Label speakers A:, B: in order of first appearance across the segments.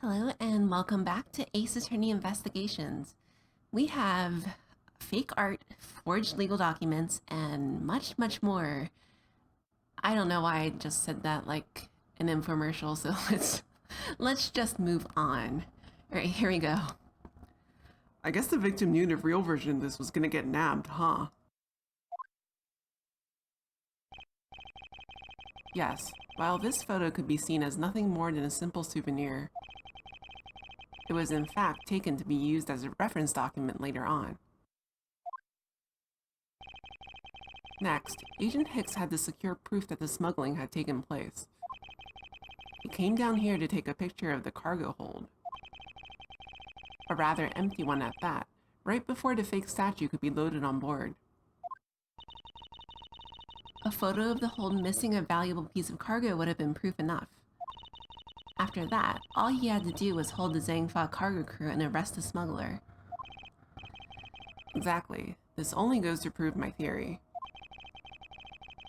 A: Hello and welcome back to Ace Attorney Investigations. We have fake art, forged legal documents, and much, much more. I don't know why I just said that like an infomercial, so let's just move on. All right, here we go.
B: I guess the victim knew the real version of this was gonna get nabbed, huh? Yes, while this photo could be seen as nothing more than a simple souvenir, it was in fact taken to be used as a reference document later on. Next, Agent Hicks had to secure proof that the smuggling had taken place. He came down here to take a picture of the cargo hold. A rather empty one at that, right before the fake statue could be loaded on board.
A: A photo of the hold missing a valuable piece of cargo would have been proof enough. After that, all he had to do was hold the Zhangfa cargo crew and arrest the smuggler.
B: Exactly. This only goes to prove my theory.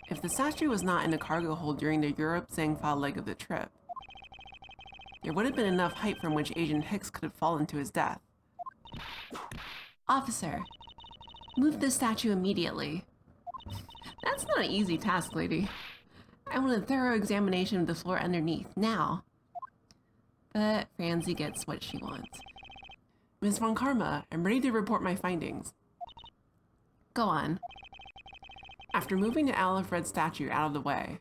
B: If the statue was not in the cargo hold during the Europe-Zhangfa leg of the trip, there would have been enough height from which Agent Hicks could have fallen to his death.
A: Officer, move the statue immediately. That's not an easy task, lady. I want a thorough examination of the floor underneath, now. But Francie gets what she wants.
B: Ms. Von Karma, I'm ready to report my findings.
A: Go on.
B: After moving the olive red statue out of the way,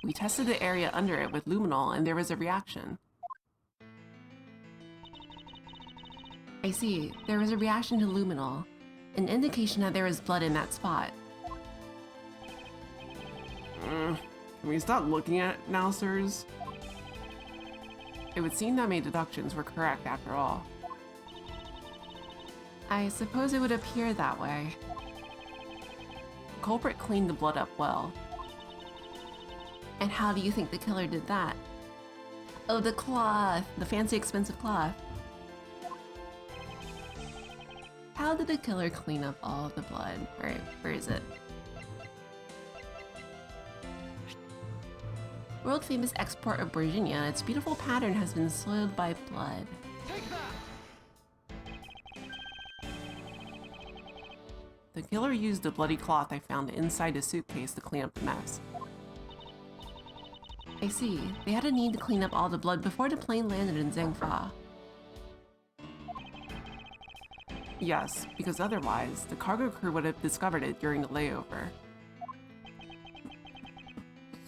B: we tested the area under it with luminol and there was a reaction.
A: I see. There was a reaction to luminol, an indication that there was blood in that spot.
B: Can we stop looking at it now, sirs? It would seem that my deductions were correct after all.
A: I suppose it would appear that way.
B: The culprit cleaned the blood up well.
A: And how do you think the killer did that? Oh, the cloth! The fancy expensive cloth. How did the killer clean up all of the blood? Where is it? World famous export of Virginia, its beautiful pattern has been soiled by blood.
C: Take that!
B: The killer used the bloody cloth I found inside the suitcase to clean up the mess.
A: I see. They had a need to clean up all the blood before the plane landed in Zhangfa.
B: Yes, because otherwise, the cargo crew would have discovered it during the layover.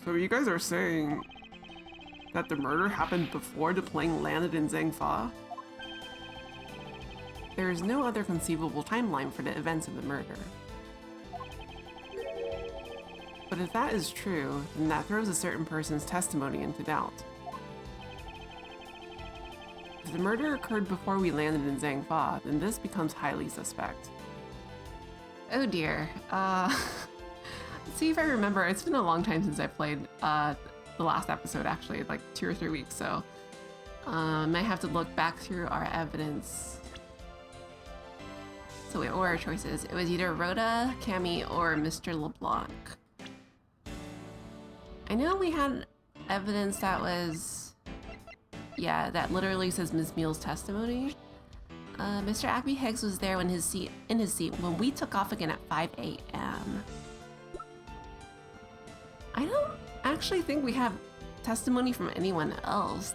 B: So you guys are saying that the murder happened before the plane landed in Zhangfa? There is no other conceivable timeline for the events of the murder. But if that is true, then that throws a certain person's testimony into doubt. If the murder occurred before we landed in Zhangfa, then this becomes highly suspect.
A: Oh dear. See if I remember. It's been a long time since I played the last episode, actually, like 2 or 3 weeks, so I have to look back through our evidence. So wait, what were our choices? It was either Rhoda, Cammy, or Mr. LeBlanc. I know we had evidence that was, yeah, that literally says Ms. Meele's testimony. Mr. Acme Higgs was there in his seat when we took off again at 5 a.m. I don't actually think we have testimony from anyone else.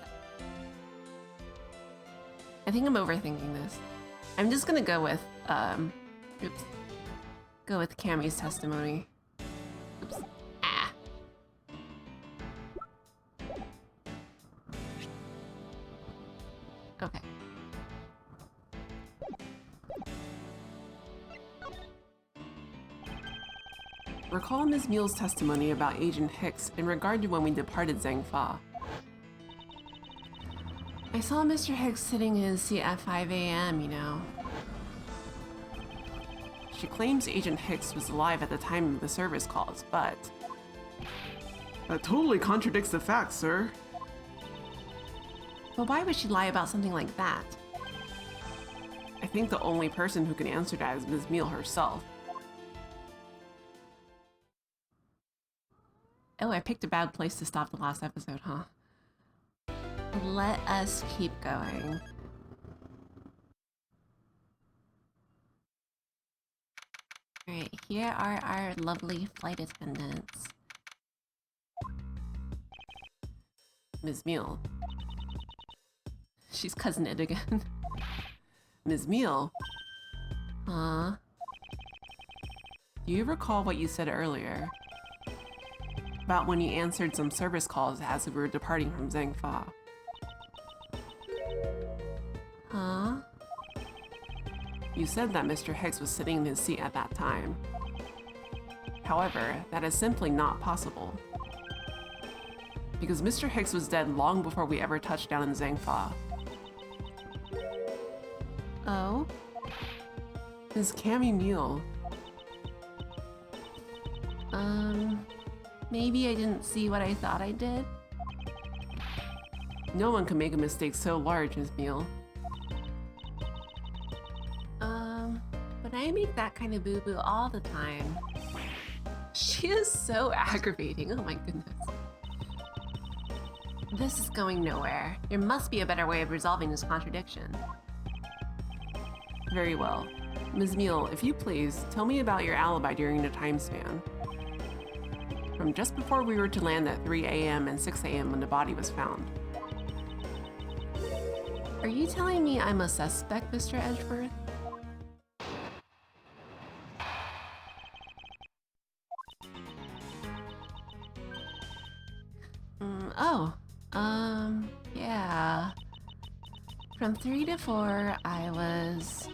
A: I think I'm overthinking this. I'm just gonna go with, go with Cammy's testimony. Oops. Ah. Okay.
B: Recall Ms. Meele's testimony about Agent Hicks in regard to when we departed Zhangfa.
A: I saw Mr. Hicks sitting in his seat at 5 a.m., you know.
B: She claims Agent Hicks was alive at the time of the service calls, but... That totally contradicts the facts, sir.
A: But why would she lie about something like that?
B: I think the only person who can answer that is Ms. Meele herself.
A: Oh, I picked a bad place to stop the last episode, huh? Let us keep going. Alright, here are our lovely flight attendants.
B: Ms. Meele.
A: She's cousin it again.
B: Ms. Meele,
A: Huh?
B: do you recall what you said earlier? About when you answered some service calls as we were departing from Zhangfa.
A: Huh?
B: You said that Mr. Hicks was sitting in his seat at that time. However, that is simply not possible. Because Mr. Hicks was dead long before we ever touched down in Zhangfa.
A: Oh?
B: Ms. Cammy Meele.
A: Maybe I didn't see what I thought I did?
B: No one can make a mistake so large, Ms. Meele.
A: But I make that kind of boo-boo all the time. She is so aggravating, oh my goodness. This is going nowhere. There must be a better way of resolving this contradiction.
B: Very well. Ms. Meele, if you please, tell me about your alibi during the time span. From just before we were to land at 3 a.m. and 6 a.m. when the body was found.
A: Are you telling me I'm a suspect, Mr. Edgeworth? Yeah. From 3 to 4, I was,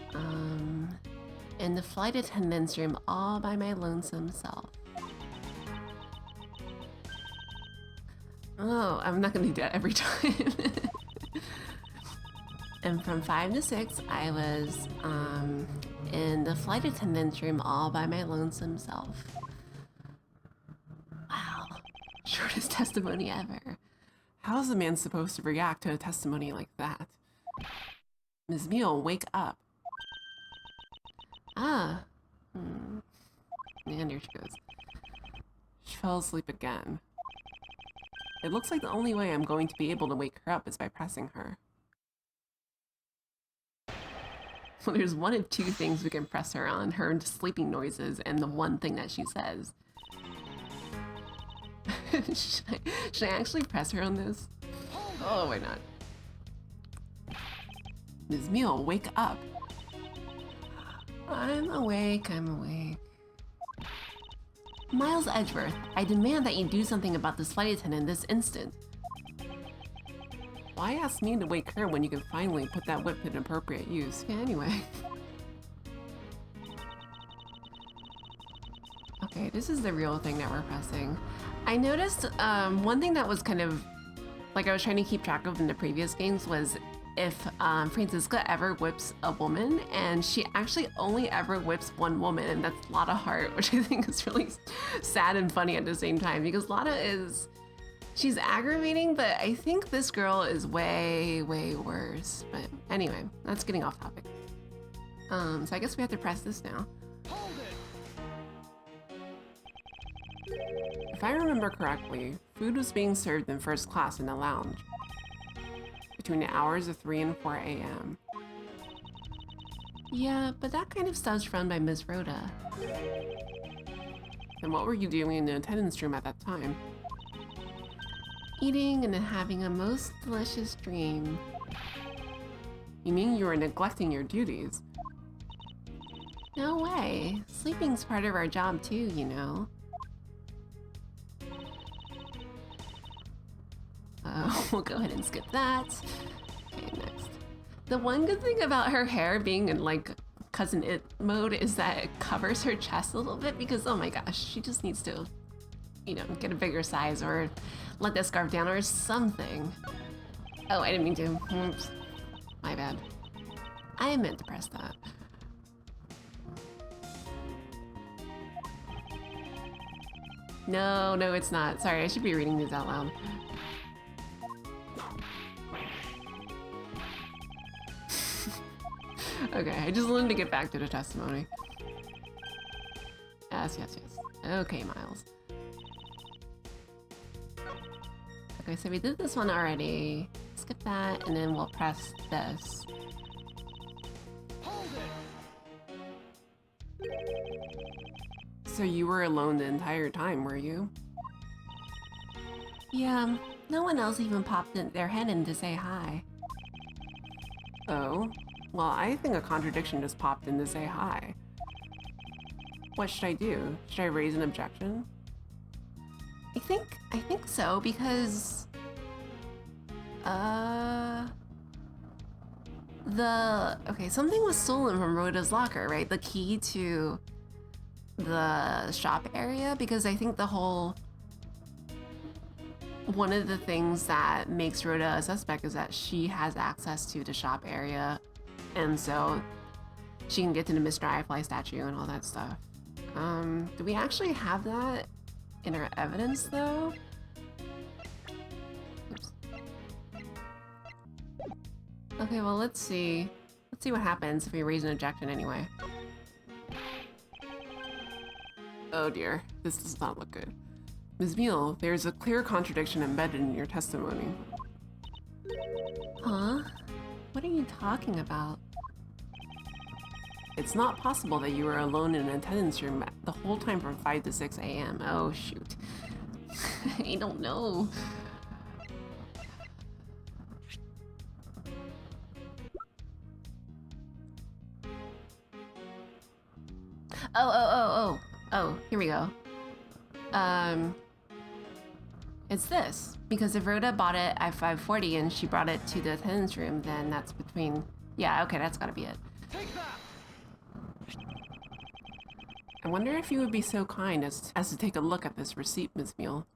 A: in the flight attendant's room all by my lonesome self. Oh, I'm not gonna do that every time. And from 5 to 6, I was, in the flight attendant's room all by my lonesome self. Wow. Shortest testimony ever.
B: How is a man supposed to react to a testimony like that? Ms. Meele, wake up.
A: Ah.
B: And there she goes. She fell asleep again. It looks like the only way I'm going to be able to wake her up is by pressing her.
A: Well, there's one of two things we can press her on. Her sleeping noises and the one thing that she says. Should I actually press her on this? Oh, why not?
B: Ms. Meele, wake up.
A: I'm awake, I'm awake. Miles Edgeworth, I demand that you do something about this flight attendant this instant.
B: Why ask me to wake her when you can finally put that whip in appropriate use?
A: Yeah, anyway. Okay, this is the real thing that we're pressing. I noticed one thing that was kind of like I was trying to keep track of in the previous games was if Franziska ever whips a woman, and she actually only ever whips one woman, and that's Lotta Hart, which I think is really sad and funny at the same time, because Lotta is, she's aggravating, but I think this girl is way, way worse. But anyway, that's getting off topic. So I guess we have to press this now.
B: If I remember correctly, food was being served in first class in the lounge between the hours of 3 and 4 a.m.
A: Yeah, but that kind of stuff's run by Ms. Rhoda.
B: And what were you doing in the attendance room at that time?
A: Eating and having a most delicious dream.
B: You mean you were neglecting your duties?
A: No way. Sleeping's part of our job too, you know. We'll go ahead and skip that. Okay, next. The one good thing about her hair being in like Cousin It mode is that it covers her chest a little bit, because oh my gosh, she just needs to, you know, get a bigger size or let that scarf down or something. Oh, I didn't mean to. Oops. My bad. I meant to press that. No, it's not. Sorry, I should be reading these out loud. Okay, I just wanted to get back to the testimony. Yes. Okay, Miles. Okay, so we did this one already. Let's skip that, and then we'll press this.
B: So you were alone the entire time, were you?
A: Yeah, no one else even popped their head in to say hi.
B: Oh? Well, I think a contradiction just popped in to say hi. What should I do? Should I raise an objection?
A: I think so, because something was stolen from Rhoda's locker, right? The key to the shop area, because I think one of the things that makes Rhoda a suspect is that she has access to the shop area, and so she can get to the Mr. Firefly statue and all that stuff. Do we actually have that in our evidence, though? Oops. Okay, well, let's see. Let's see what happens if we raise an objection anyway.
B: Oh dear, this does not look good. Ms. Meele, there's a clear contradiction embedded in your testimony.
A: Huh? What are you talking about?
B: It's not possible that you were alone in an attendance room the whole time from 5 to 6 a.m.
A: Oh, shoot. I don't know. Oh, here we go. It's this. Because if Rhoda bought it at 5:40 and she brought it to the attendance room, then that's between... Yeah, okay, that's gotta be it.
C: Take that!
B: I wonder if you would be so kind as to take a look at this receipt, Ms. Meele.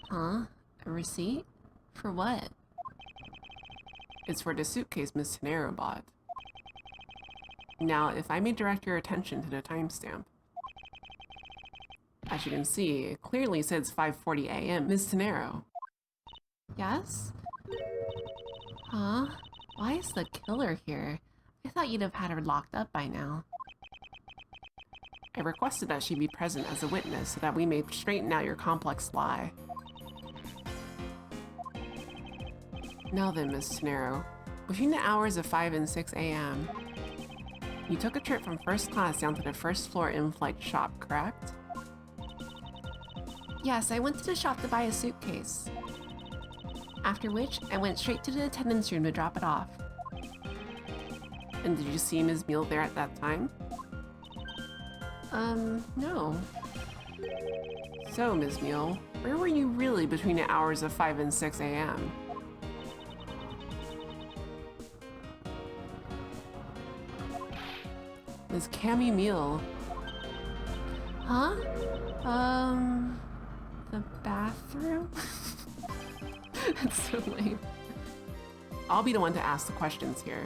A: Huh? A receipt? For what?
B: It's for the suitcase Ms. Tenero bought. Now, if I may direct your attention to the timestamp. As you can see, it clearly says 5:40 a.m. Ms. Tenero.
A: Yes? Huh? Why is the killer here? I thought you'd have had her locked up by now.
B: I requested that she be present as a witness so that we may straighten out your complex lie. Now then, Ms. Tenero, between the hours of 5 and 6 a.m., you took a trip from first class down to the first floor in-flight shop, correct?
A: Yes, I went to the shop to buy a suitcase. After which, I went straight to the attendance room to drop it off.
B: And did you see Ms. Meele there at that time?
A: No.
B: So, Ms. Meele, where were you really between the hours of 5 and 6 a.m.? Ms. Cammy Meele.
A: Huh? The bathroom?
B: That's so lame. I'll be the one to ask the questions here.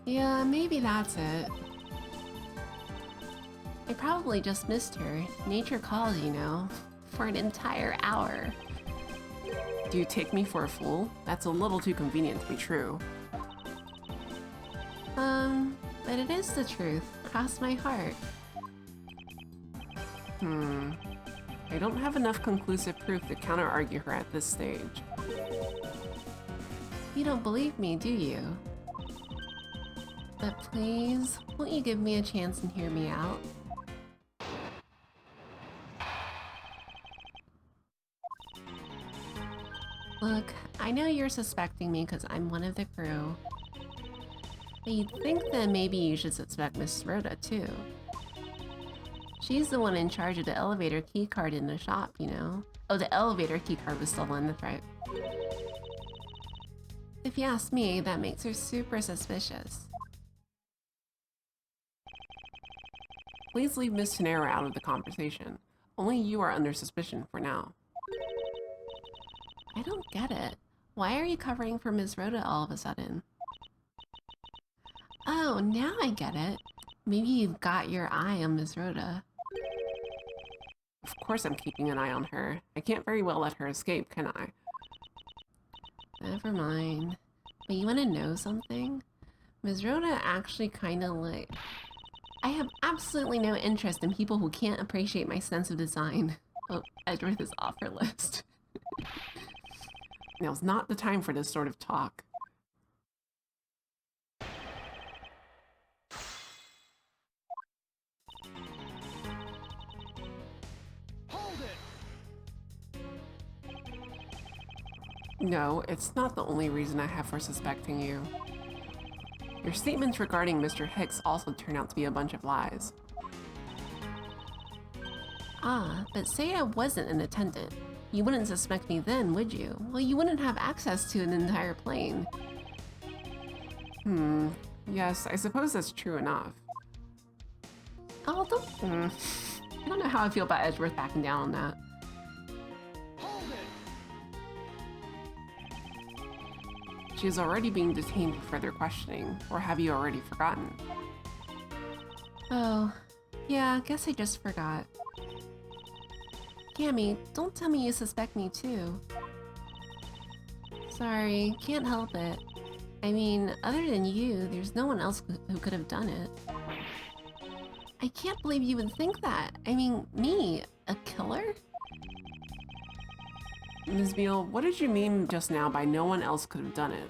A: Yeah, maybe that's it. I probably just missed her. Nature calls, you know, for an entire hour.
B: Do you take me for a fool? That's a little too convenient to be true.
A: But it is the truth. Cross my heart.
B: I don't have enough conclusive proof to counter-argue her at this stage.
A: You don't believe me, do you? But please, won't you give me a chance and hear me out? Look, I know you're suspecting me because I'm one of the crew. But you'd think that maybe you should suspect Miss Rhoda too. She's the one in charge of the elevator keycard in the shop, you know? Oh, the elevator keycard was stolen, that's right. If you ask me, that makes her super suspicious.
B: Please leave Miss Tenero out of the conversation. Only you are under suspicion for now.
A: I don't get it. Why are you covering for Ms. Rhoda all of a sudden? Oh, now I get it. Maybe you've got your eye on Ms. Rhoda.
B: Of course I'm keeping an eye on her. I can't very well let her escape, can I?
A: Never mind. But you want to know something? Ms. Rhoda actually kind of like... I have absolutely no interest in people who can't appreciate my sense of design. Oh, Edgeworth is off her list.
B: Now's not the time for this sort of talk.
C: Hold it!
B: No, it's not the only reason I have for suspecting you. Your statements regarding Mr. Hicks also turn out to be a bunch of lies.
A: Ah, but say I wasn't an attendant. You wouldn't suspect me then, would you? Well, you wouldn't have access to an entire plane.
B: Yes, I suppose that's true enough.
A: Oh, I don't know how I feel about Edgeworth backing down on that.
C: Hold it!
B: She is already being detained for further questioning, or have you already forgotten?
A: Oh, yeah, I guess I just forgot. Cammy, don't tell me you suspect me too. Sorry, can't help it. I mean, other than you, there's no one else who could have done it. I can't believe you would think that. I mean, me, a killer?
B: Ms. Meele, what did you mean just now by no one else could have done it?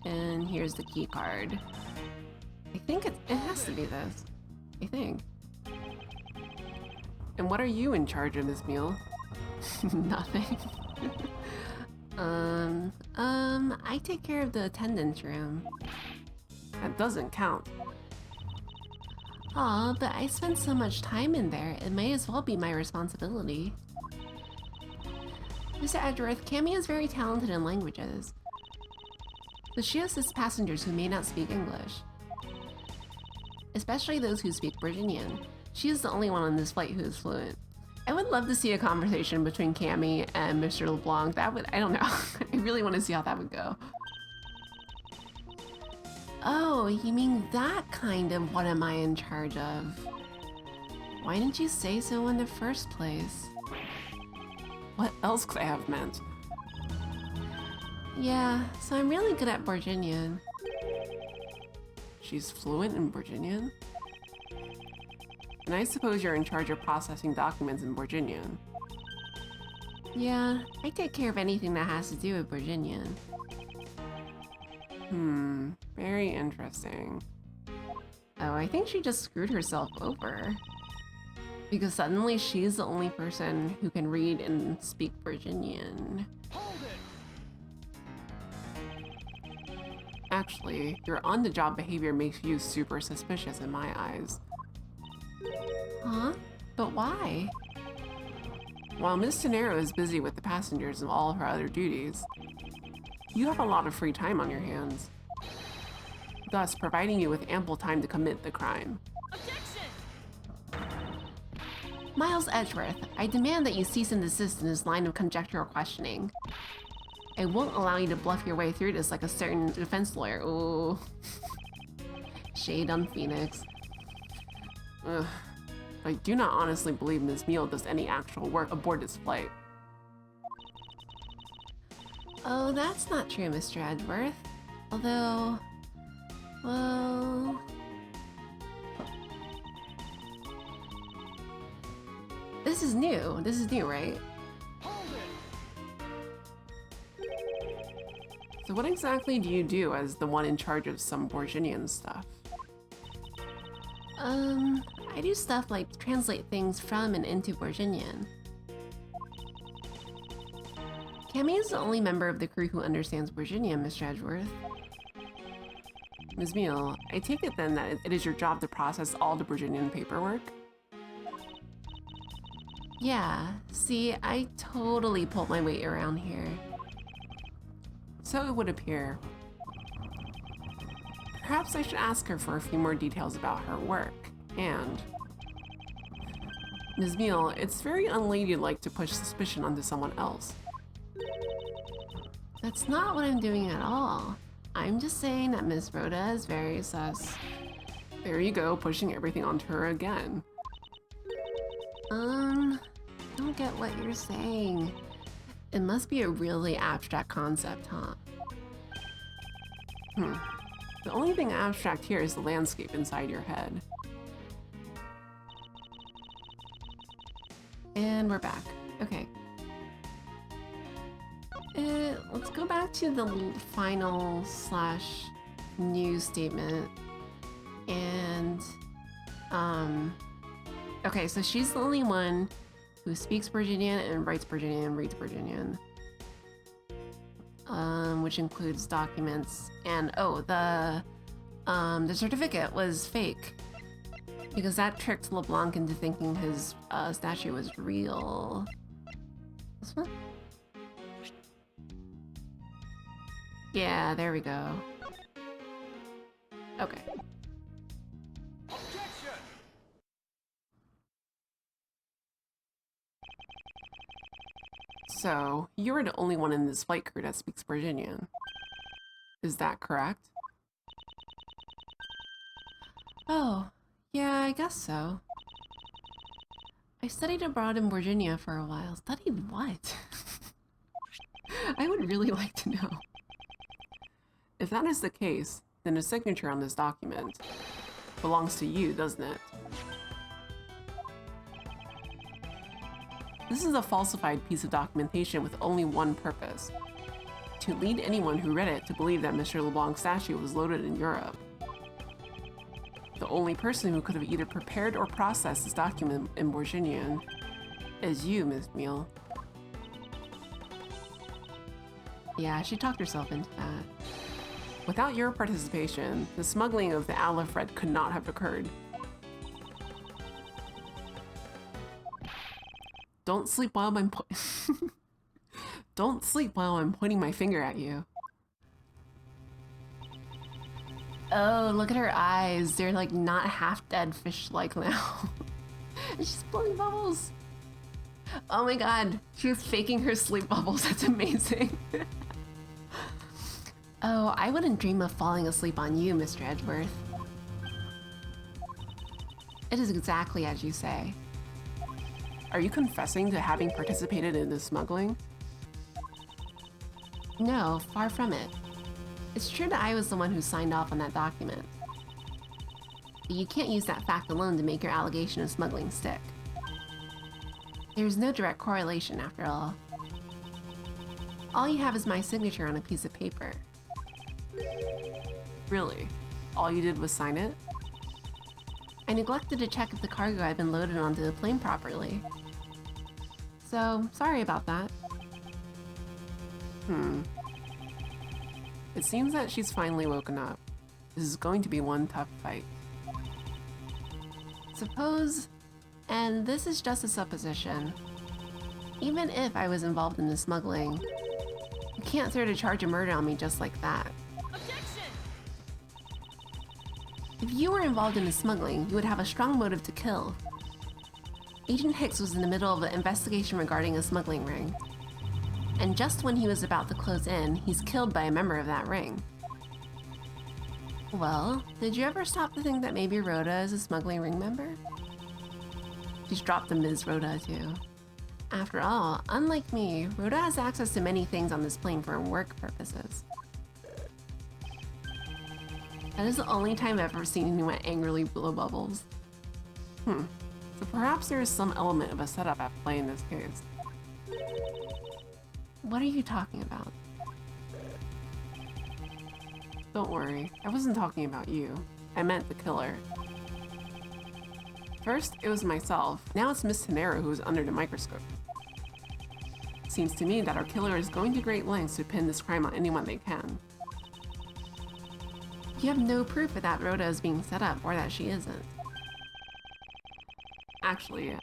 A: And here's the key card. I think it has to be this. I think.
B: And what are you in charge of, Ms. Meele?
A: Nothing. I take care of the attendance room.
B: That doesn't count.
A: Aw, but I spend so much time in there, it may as well be my responsibility. Mr. Edgeworth, Cammy is very talented in languages, but she assists passengers who may not speak English, especially those who speak Virginian. She is the only one on this flight who is fluent. I would love to see a conversation between Cammy and Mr. LeBlanc. That would, I don't know. I really want to see how that would go. Oh, you mean that kind of what am I in charge of? Why didn't you say so in the first place?
B: What else could I have meant?
A: Yeah, so I'm really good at Virginian.
B: She's fluent in Virginian? And I suppose you're in charge of processing documents in Virginian.
A: Yeah, I take care of anything that has to do with Virginian.
B: Very interesting.
A: Oh, I think she just screwed herself over. Because suddenly she's the only person who can read and speak Virginian.
C: Hold it!
B: Actually, your on-the-job behavior makes you super suspicious in my eyes.
A: Huh? But why?
B: While Miss Tenero is busy with the passengers and all her other duties, you have a lot of free time on your hands, thus providing you with ample time to commit the crime.
C: Objection!
A: Miles Edgeworth, I demand that you cease and desist in this line of conjectural questioning. I won't allow you to bluff your way through this like a certain defense lawyer. Ooh. Shade on Phoenix.
B: Ugh. I do not honestly believe Ms. Meele does any actual work aboard this flight.
A: Oh, that's not true, Mr. Edgeworth. Although, well... This is new. This is new, right?
C: Hold it!
B: So what exactly do you do as the one in charge of some Virginian stuff?
A: I do stuff like translate things from and into Virginian. Cammy is the only member of the crew who understands Virginian, Mr. Edgeworth.
B: Ms. Meele, I take it then that it is your job to process all the Virginian paperwork?
A: Yeah, see, I totally pulled my weight around here.
B: So it would appear. Perhaps I should ask her for a few more details about her work, and... Ms. Meele, it's very unladylike to push suspicion onto someone else.
A: That's not what I'm doing at all. I'm just saying that Miss Rhoda is very sus.
B: There you go, pushing everything onto her again.
A: Don't get what you're saying. It must be a really abstract concept, huh?
B: The only thing abstract here is the landscape inside your head.
A: And we're back. Okay. Let's go back to the final slash news statement. And, okay, so she's the only one who speaks Virginian and writes Virginian and reads Virginian. Which includes documents. And, oh, the certificate was fake. Because that tricked LeBlanc into thinking his statue was real. This one? Yeah, there we go. Okay.
C: Objection!
B: So, you're the only one in this flight crew that speaks Virginian. Is that correct?
A: Oh, yeah, I guess so. I studied abroad in Virginia for a while. Studied what? I would really like to know.
B: If that is the case, then the signature on this document belongs to you, doesn't it? This is a falsified piece of documentation with only one purpose: to lead anyone who read it to believe that Mr. LeBlanc's statue was loaded in Europe. The only person who could have either prepared or processed this document in Virginian is you, Ms. Meele.
A: Yeah, she talked herself into that.
B: Without your participation, the smuggling of the Alifred could not have occurred. Don't sleep while I'm Don't sleep while I'm pointing my finger at you.
A: Oh, look at her eyes. They're like not half dead fish-like now. And she's blowing bubbles. Oh my god, she was faking her sleep bubbles. That's amazing. Oh, I wouldn't dream of falling asleep on you, Mr. Edgeworth. It is exactly as you say.
B: Are you confessing to having participated in this smuggling?
A: No, far from it. It's true that I was the one who signed off on that document. But you can't use that fact alone to make your allegation of smuggling stick. There's no direct correlation, after all. All you have is my signature on a piece of paper.
B: Really? All you did was sign it?
A: I neglected to check if the cargo had been loaded onto the plane properly. So, sorry about that.
B: It seems that she's finally woken up. This is going to be one tough fight.
A: Suppose, and this is just a supposition, even if I was involved in the smuggling, you can't throw the charge of murder on me just like that.
C: Objection!
A: If you were involved in the smuggling, you would have a strong motive to kill. Agent Hicks was in the middle of an investigation regarding a smuggling ring. And just when he was about to close in, he's killed by a member of that ring. Well, did you ever stop to think that maybe Rhoda is a smuggling ring member? She's dropped the Ms. Rhoda too. After all, unlike me, Rhoda has access to many things on this plane for work purposes. That is the only time I've ever seen anyone angrily blow bubbles.
B: So perhaps there is some element of a setup at play in this case.
A: What are you talking about?
B: Don't worry, I wasn't talking about you. I meant the killer. First, it was myself. Now it's Miss Tenero who is under the microscope. Seems to me that our killer is going to great lengths to pin this crime on anyone they can.
A: You have no proof that Rhoda is being set up or that she isn't.
B: Actually,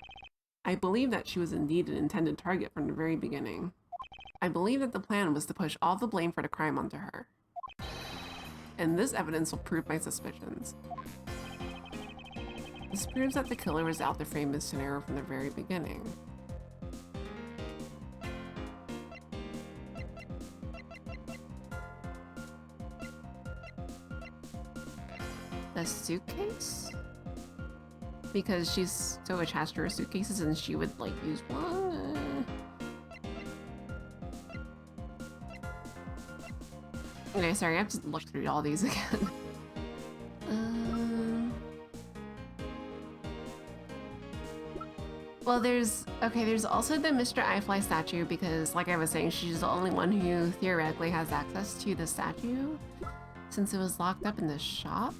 B: I believe that she was indeed an intended target from the very beginning. I believe that the plan was to push all the blame for the crime onto her. And this evidence will prove my suspicions. This proves that the killer was out to frame Miss Tenero from the very beginning.
A: The suitcase? Because she's so attached to her suitcases and she would like use one? Okay, sorry, I have to look through all these again. there's also the Mr. Eyefly statue because, like I was saying, she's the only one who theoretically has access to the statue since it was locked up in the shop.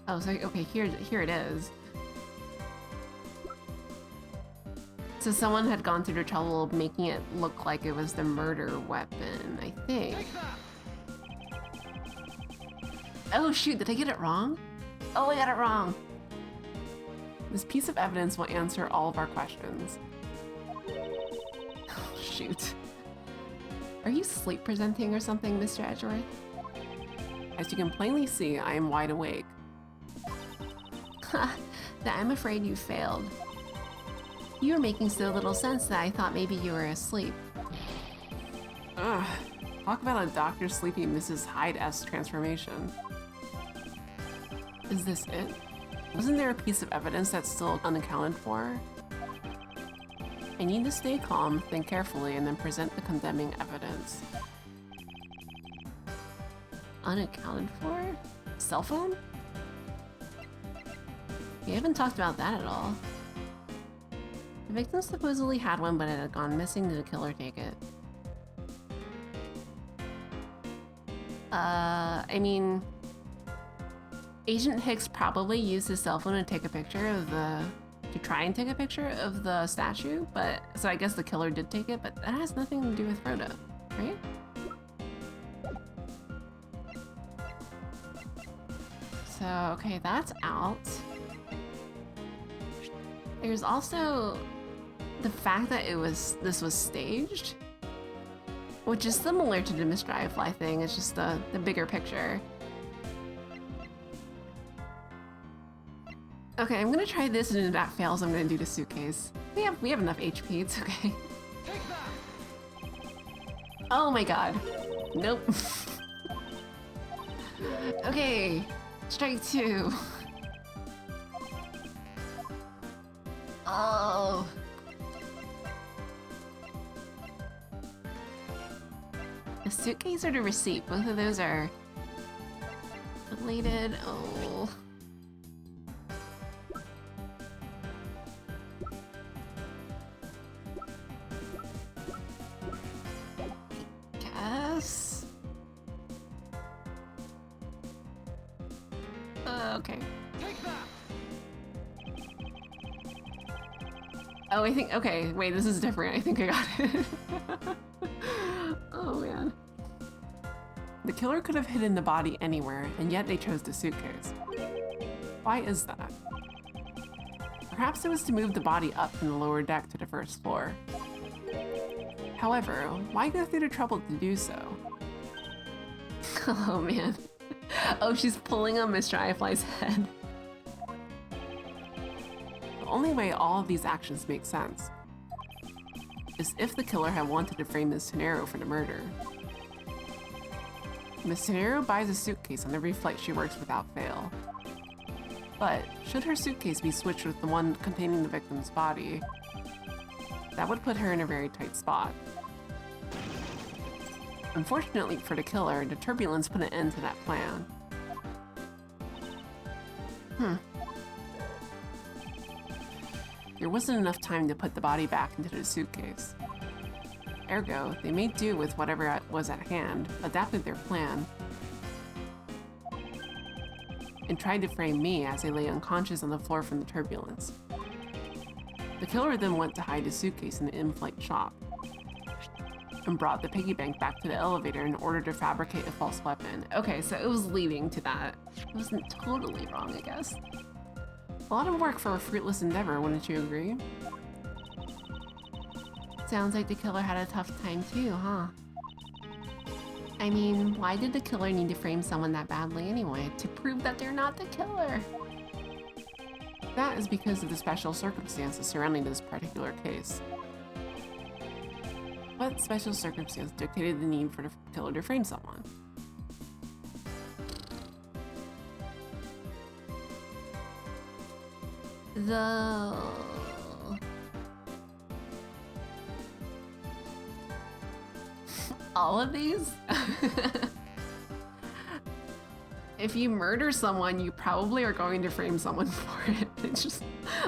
A: Oh, so okay, here it is. So someone had gone through the trouble of making it look like it was the murder weapon, I think.
C: Take that.
A: Oh shoot, did I get it wrong? Oh, I got it wrong.
B: This piece of evidence will answer all of our questions.
A: Oh, shoot. Are you sleep presenting or something, Mr. Edgeworth?
B: As you can plainly see, I am wide awake.
A: I'm afraid you failed. You were making so little sense that I thought maybe you were asleep.
B: Ugh. Talk about a Dr. Sleepy Mrs. Hyde-esque transformation. Is this it? Wasn't there a piece of evidence that's still unaccounted for? I need to stay calm, think carefully, and then present the condemning evidence.
A: Unaccounted for? Cell phone? We haven't talked about that at all. The victim supposedly had one, but it had gone missing. Did the killer take it? I mean, Agent Hicks probably used his cell phone to take a picture of to try and take a picture of the statue, but so I guess the killer did take it, but that has nothing to do with Rhoda, right? So, okay, that's out. There's also the fact that this was staged, which is similar to the Mr. Firefly thing. It's just the bigger picture. Okay, I'm gonna try this, and if that fails, I'm gonna do the suitcase. We have enough HP. It's okay.
C: Take that.
A: Oh my god. Nope. Okay, strike two. Oh. The suitcase or the receipt? Both of those are related. Oh. Guess. Okay.
C: Take that.
A: Oh, I think, okay, wait, this is different. I think I got it. Oh, man.
B: The killer could have hidden the body anywhere, and yet they chose the suitcase. Why is that? Perhaps it was to move the body up from the lower deck to the first floor. However, why go through the trouble to do so?
A: Oh, man. Oh, she's pulling on Mr. Eyefly's head.
B: The only way all of these actions make sense is if the killer had wanted to frame Miss Tenero for the murder. Miss Tenero buys a suitcase on every flight she works without fail. But should her suitcase be switched with the one containing the victim's body, that would put her in a very tight spot. Unfortunately for the killer, the turbulence put an end to that plan. There wasn't enough time to put the body back into the suitcase. Ergo, they made do with whatever was at hand, adapted their plan, and tried to frame me as I lay unconscious on the floor from the turbulence. The killer then went to hide his suitcase in the in-flight shop, and brought the piggy bank back to the elevator in order to fabricate a false weapon. Okay, so it was leading to that. It wasn't totally wrong, I guess. A lot of work for a fruitless endeavor, wouldn't you agree?
A: Sounds like the killer had a tough time too, huh? I mean, why did the killer need to frame someone that badly anyway? To prove that they're not the killer?
B: That is because of the special circumstances surrounding this particular case. What special circumstance dictated the need for the killer to frame someone?
A: All of these? If you murder someone, you probably are going to frame someone for it. It's just,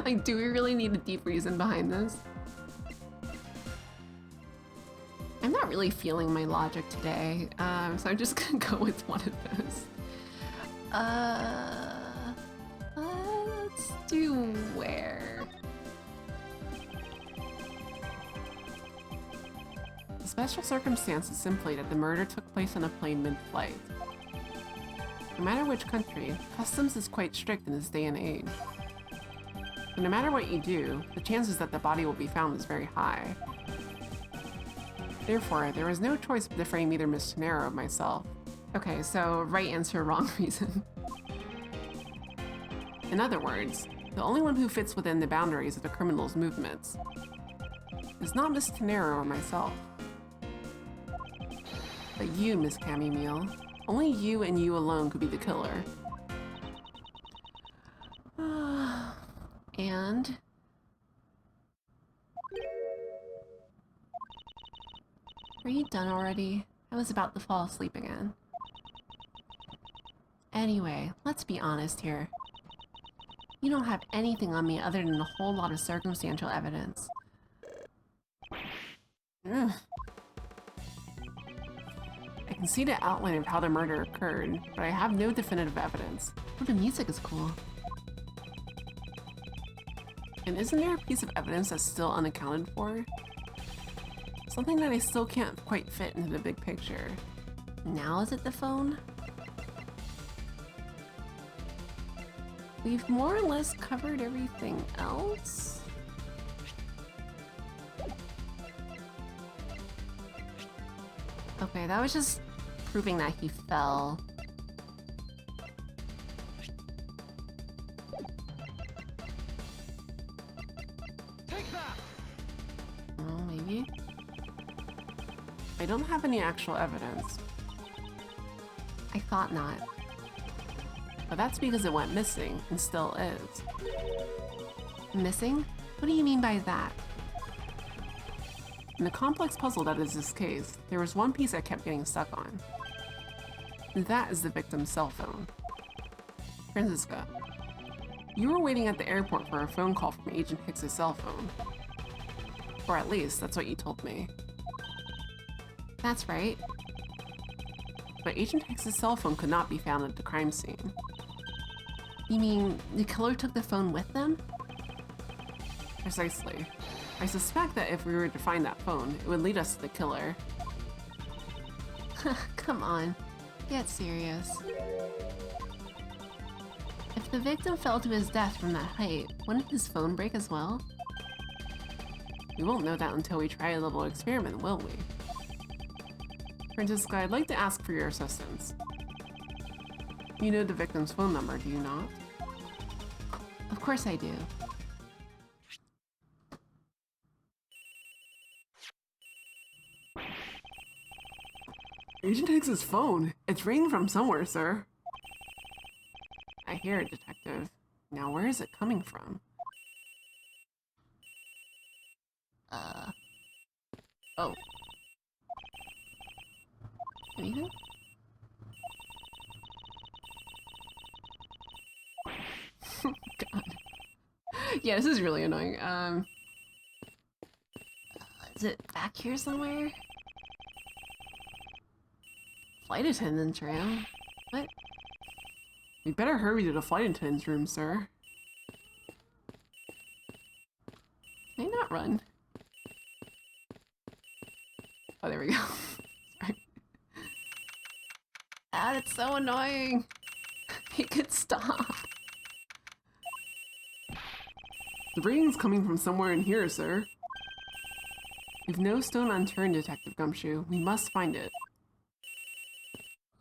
B: Like, do we really need a deep reason behind this? I'm not really feeling my logic today, so I'm just gonna go with one of those. Let's do where? The special circumstance is simply that the murder took place on a plane mid-flight. No matter which country, customs is quite strict in this day and age. And no matter what you do, the chances that the body will be found is very high. Therefore, there was no choice but to frame either Miss Tenero or myself. Okay, so right answer, wrong reason. In other words, the only one who fits within the boundaries of the criminal's movements is not Miss Tenero or myself, but you, Miss Cammy Meele. Only you and you alone could be the killer. And... Are you done already? I was about to fall asleep again. Anyway, let's be honest here. You don't have anything on me other than a whole lot of circumstantial evidence. Ugh. I can see the outline of how the murder occurred, but I have no definitive evidence. Oh, the music is cool. And isn't there a piece of evidence that's still unaccounted for? Something that I still can't quite fit into the big picture. Now is it the phone? We've more or less covered everything else. Okay, that was just proving that he fell.
C: Take that!
B: Oh, maybe? I don't have any actual evidence. I thought not. But that's because it went missing, and still is. Missing? What do you mean by that? In the complex puzzle that is this case, there was one piece I kept getting stuck on. And that is the victim's cell phone. Franziska, you were waiting at the airport for a phone call from Agent Hicks's cell phone. Or at least, that's what you told me. That's right. But Agent Hicks's cell phone could not be found at the crime scene. You mean the killer took the phone with them? Precisely. I suspect that if we were to find that phone, it would lead us to the killer. Come on, get serious. If the victim fell to his death from that height, wouldn't his phone break as well? We won't know that until we try a little experiment, will we? Franziska, I'd like to ask for your assistance. You know the victim's phone number, do you not? Of course I do. Agent Hicks's phone. It's ringing from somewhere, sir. I hear it, Detective. Now where is it coming from? Oh. Anything? God. Yeah, this is really annoying. Is it back here somewhere? Flight attendant's room? What? We better hurry to the flight attendant's room, sir. Can I not run? Oh, there we go. Sorry. Ah, that's so annoying. He could stop. The ringing's coming from somewhere in here, sir. We've no stone unturned, Detective Gumshoe. We must find it.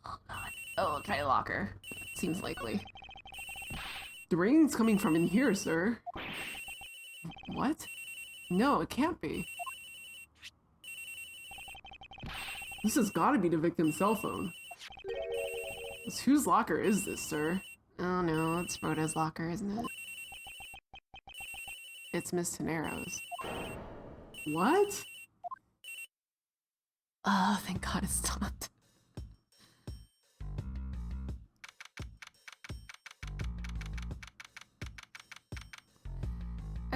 B: Oh, God. Oh, try a locker. Seems likely. The ringing's coming from in here, sir. What? No, it can't be. This has got to be the victim's cell phone. Whose locker is this, sir? Oh no, it's Rhoda's locker, isn't it? It's Miss Tenero's. What? Oh, thank God it stopped.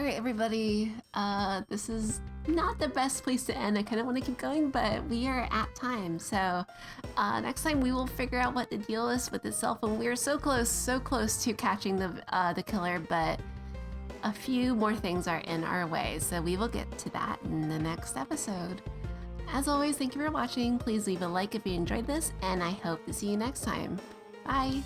A: right, everybody. This is not the best place to end. I kind of want to keep going, but we are at time. So next time we will figure out what the deal is with the cell phone. We are so close to catching the killer, but a few more things are in our way. So we will get to that in the next episode. As always, thank you for watching. Please leave a like if you enjoyed this, and I hope to see you next time. Bye.